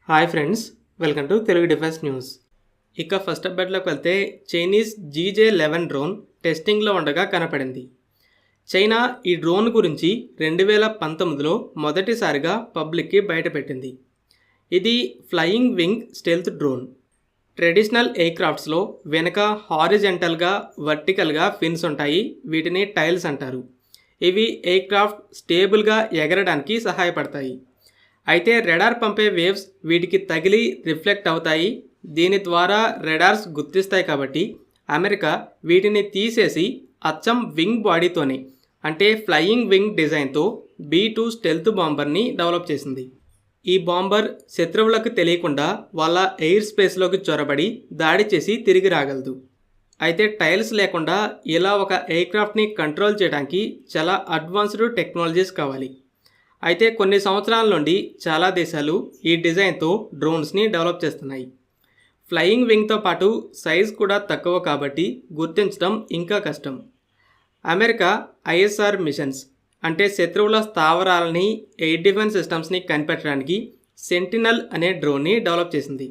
Hi friends, welcome to Telugu defence news. ఇక first అప్డేట్లోకి వెళ్తే Chinese GJ-11 drone టెస్టింగ్లో ఉండగా కనపడింది. చైనా ఈ డ్రోన్ గురించి 2019లో మొదటిసారిగా పబ్లిక్కి బయటపెట్టింది. ఇది flying wing stealth drone. Traditional ఎయిర్క్రాఫ్ట్స్లో వెనక హారిజెంటల్గా, వర్టికల్గా ఫిన్స్ ఉంటాయి. వీటిని టైల్స్ అంటారు. ఇవి ఎయిర్క్రాఫ్ట్ స్టేబుల్గా ఎగరడానికి సహాయపడతాయి. అయితే రెడార్ పంపే వేవ్స్ వీటికి తగిలి రిఫ్లెక్ట్ అవుతాయి. దీని ద్వారా రెడార్స్ గుర్తిస్తాయి. కాబట్టి అమెరికా వీటిని తీసేసి అచ్చం వింగ్ బాడీతోనే, అంటే ఫ్లయింగ్ వింగ్ డిజైన్తో B-2 స్టెల్త్ బాంబర్ని డెవలప్ చేసింది. ఈ బాంబర్ శత్రువులకు తెలియకుండా వాళ్ళ ఎయిర్ స్పేస్లోకి చొరబడి దాడి చేసి తిరిగి రాగలదు. అయితే టైల్స్ లేకుండా ఇలా ఒక ఎయిర్క్రాఫ్ట్ని కంట్రోల్ చేయడానికి చాలా అడ్వాన్స్డ్ టెక్నాలజీస్ కావాలి. అయితే కొన్ని సంవత్సరాల నుండి చాలా దేశాలు ఈ డిజైన్తో డ్రోన్స్ని డెవలప్ చేస్తున్నాయి. ఫ్లయింగ్ వింగ్తో పాటు సైజ్ కూడా తక్కువ కాబట్టి గుర్తించడం ఇంకా కష్టం. అమెరికా ISR మిషన్స్, అంటే శత్రువుల స్థావరాలని, ఎయిర్ డిఫెన్స్ సిస్టమ్స్ని కనిపెట్టడానికి సెంటినల్ అనే డ్రోన్ని డెవలప్ చేసింది.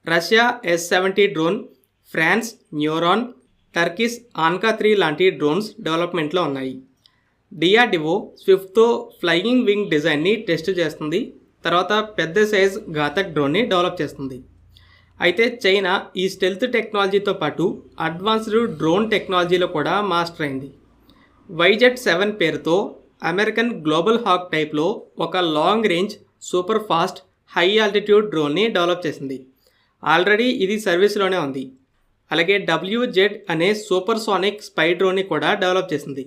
Russia S-70 drone, France neuron, Turkish Anka three లాంటి డ్రోన్స్ డెవలప్మెంట్లో ఉన్నాయి. DRDO స్విఫ్ట్తో ఫ్లయింగ్ వింగ్ డిజైన్ని టెస్ట్ చేస్తుంది. తర్వాత పెద్ద సైజ్ ఘాతక్ డ్రోన్ని డెవలప్ చేస్తుంది. అయితే చైనా ఈ స్టెల్త్ టెక్నాలజీతో పాటు అడ్వాన్స్డ్ డ్రోన్ టెక్నాలజీలో కూడా మాస్టర్ అయింది. YZ-7 పేరుతో అమెరికన్ గ్లోబల్ హాక్ టైప్లో ఒక long range super fast high altitude డ్రోన్ని డెవలప్ చేసింది. ఆల్రెడీ ఇది సర్వీస్లోనే ఉంది. అలాగే WZ అనే సూపర్ సోనిక్ స్పై డ్రోన్ని కూడా డెవలప్ చేసింది.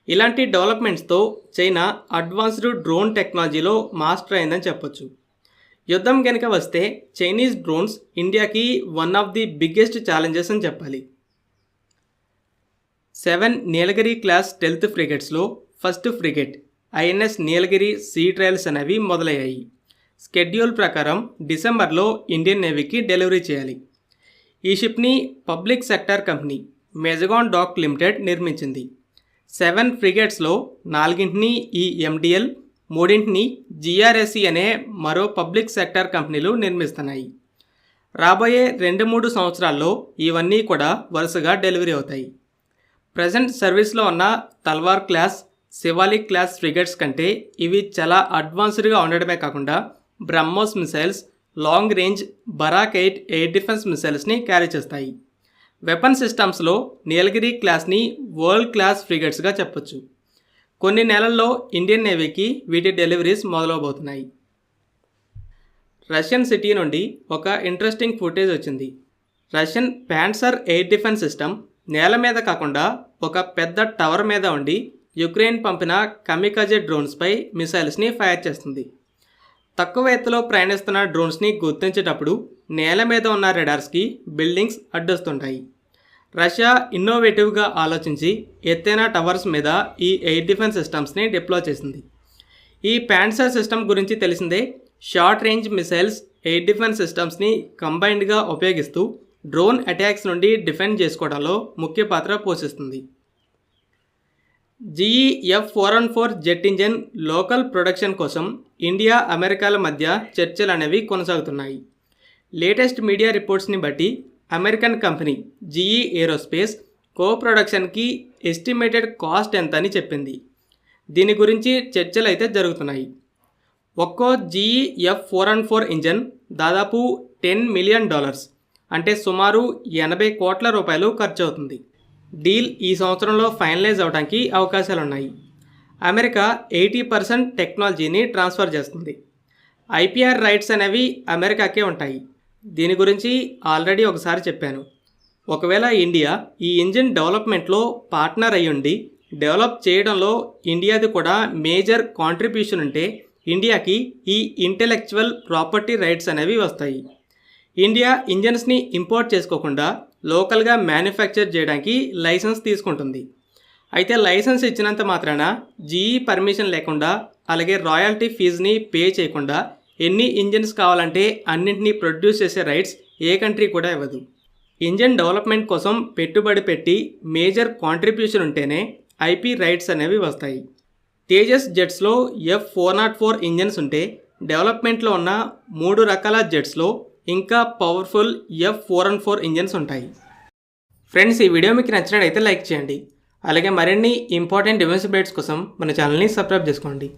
ఇలాంటి డెవలప్మెంట్స్తో చైనా అడ్వాన్స్డ్ డ్రోన్ టెక్నాలజీలో మాస్టర్ అయిందని చెప్పొచ్చు. యుద్ధం కనుక వస్తే చైనీస్ డ్రోన్స్ ఇండియాకి one of the biggest challenges అని చెప్పాలి. 7 నీలగిరి క్లాస్ స్టెల్త్ ఫ్రిగేట్స్లో first frigate INS Nilgiri sea trials అనేవి మొదలయ్యాయి. స్కెడ్యూల్ ప్రకారం డిసెంబర్లో ఇండియన్ నేవీకి డెలివరీ చేయాలి. ఈ షిప్ని public sector company Mazagon dock limited నిర్మించింది. 7 ఫ్రిగేట్స్లో 4ని ఈ MDL, 3ని GRSC అనే మరో పబ్లిక్ సెక్టార్ కంపెనీలు నిర్మిస్తున్నాయి. రాబోయే 2-3 సంవత్సరాల్లో ఇవన్నీ కూడా వరుసగా డెలివరీ అవుతాయి. ప్రజెంట్ సర్వీస్లో ఉన్న Talwar class, Shivalik class frigates కంటే ఇవి చాలా అడ్వాన్స్డ్గా ఉండడమే కాకుండా BrahMos missiles, long range Barak 8 air defence మిసైల్స్ని క్యారీ చేస్తాయి. వెపన్ సిస్టమ్స్లో నీలగిరి క్లాస్ని వరల్డ్ క్లాస్ ఫ్రిగేట్స్గా చెప్పొచ్చు. కొన్ని నెలల్లో ఇండియన్ నేవీకి వీటి డెలివరీస్ మొదలవబోతున్నాయి. రష్యన్ సిటీ నుండి ఒక ఇంట్రెస్టింగ్ ఫుటేజ్ వచ్చింది. రష్యన్ ప్యాంట్సర్ ఎయిర్ డిఫెన్స్ సిస్టమ్ నేల మీద కాకుండా ఒక పెద్ద టవర్ మీద ఉండి యుక్రెయిన్ పంపిన కమికాజే డ్రోన్స్పై మిసైల్స్ని ఫైర్ చేస్తుంది. తక్కువ ఎత్తులో ప్రయాణిస్తున్న డ్రోన్స్ని గుర్తించేటప్పుడు నేల మీద ఉన్న రెడార్స్కి బిల్డింగ్స్ అడ్డొస్తుంటాయి. రష్యా ఇన్నోవేటివ్గా ఆలోచించి ఎత్తైన టవర్స్ మీద ఈ ఎయిర్ డిఫెన్స్ సిస్టమ్స్ని డిప్లాయ్ చేసింది. ఈ ప్యాంట్సర్ సిస్టమ్ గురించి తెలిసిందే. Short range missiles, air defence సిస్టమ్స్ని కంబైన్డ్గా ఉపయోగిస్తూ డ్రోన్ అటాక్స్ నుండి డిఫెండ్ చేసుకోవడంలో ముఖ్య పాత్ర పోషిస్తుంది. GE F-414 jet engine local production కోసం ఇండియా, అమెరికాల మధ్య చర్చలు అనేవి కొనసాగుతున్నాయి. లేటెస్ట్ మీడియా రిపోర్ట్స్ని బట్టి అమెరికన్ కంపెనీ GE ఏరోస్పేస్ కో ప్రొడక్షన్కి ఎస్టిమేటెడ్ కాస్ట్ ఎంత అని చెప్పింది. దీని గురించి చర్చలు అయితే జరుగుతున్నాయి. ఒక్కో GE F-414 ఇంజన్ దాదాపు $10 మిలియన్, అంటే సుమారు 80 కోట్ల రూపాయలు ఖర్చు అవుతుంది. డీల్ ఈ సంవత్సరంలో ఫైనలైజ్ అవడానికి అవకాశాలున్నాయి. అమెరికా 80% టెక్నాలజీని ట్రాన్స్ఫర్ చేస్తుంది. IPR రైట్స్ అనేవి అమెరికాకే ఉంటాయి. దీని గురించి ఆల్రెడీ ఒకసారి చెప్పాను. ఒకవేళ ఇండియా ఈ ఇంజిన్ డెవలప్మెంట్లో పార్ట్నర్ అయ్యుండి డెవలప్ చేయడంలో ఇండియాది కూడా మేజర్ కాంట్రిబ్యూషన్ ఉంటే ఇండియాకి ఈ ఇంటెలెక్చువల్ ప్రాపర్టీ రైట్స్ అనేవి వస్తాయి. ఇండియా ఇంజన్స్ని ఇంపోర్ట్ చేసుకోకుండా లోకల్గా మ్యానుఫ్యాక్చర్ చేయడానికి లైసెన్స్ తీసుకుంటుంది. అయితే లైసెన్స్ ఇచ్చినంత మాత్రాన GE పర్మిషన్ లేకుండా, అలాగే రాయల్టీ ఫీజుని పే చేయకుండా ఎన్ని ఇంజన్స్ కావాలంటే అన్నింటినీ ప్రొడ్యూస్ చేసే రైట్స్ ఏ కంట్రీ కూడా ఇవ్వదు. ఇంజన్ డెవలప్మెంట్ కోసం పెట్టుబడి పెట్టి మేజర్ కాంట్రిబ్యూషన్ ఉంటేనే IP రైట్స్ అనేవి వస్తాయి. తేజస్ జెట్స్లో F-404 ఇంజన్స్ ఉంటే డెవలప్మెంట్లో ఉన్న 3 రకాల జెట్స్లో ఇంకా పవర్ఫుల్ F414 ఇంజన్స్ ఉంటాయి. ఫ్రెండ్స్, ఈ వీడియో మీకు నచ్చినట్లయితే లైక్ చేయండి. అలాగే మరిన్ని ఇంపార్టెంట్ డిఫెన్స్ అప్డేట్స్ కోసం మన ఛానల్ని సబ్స్క్రైబ్ చేసుకోండి.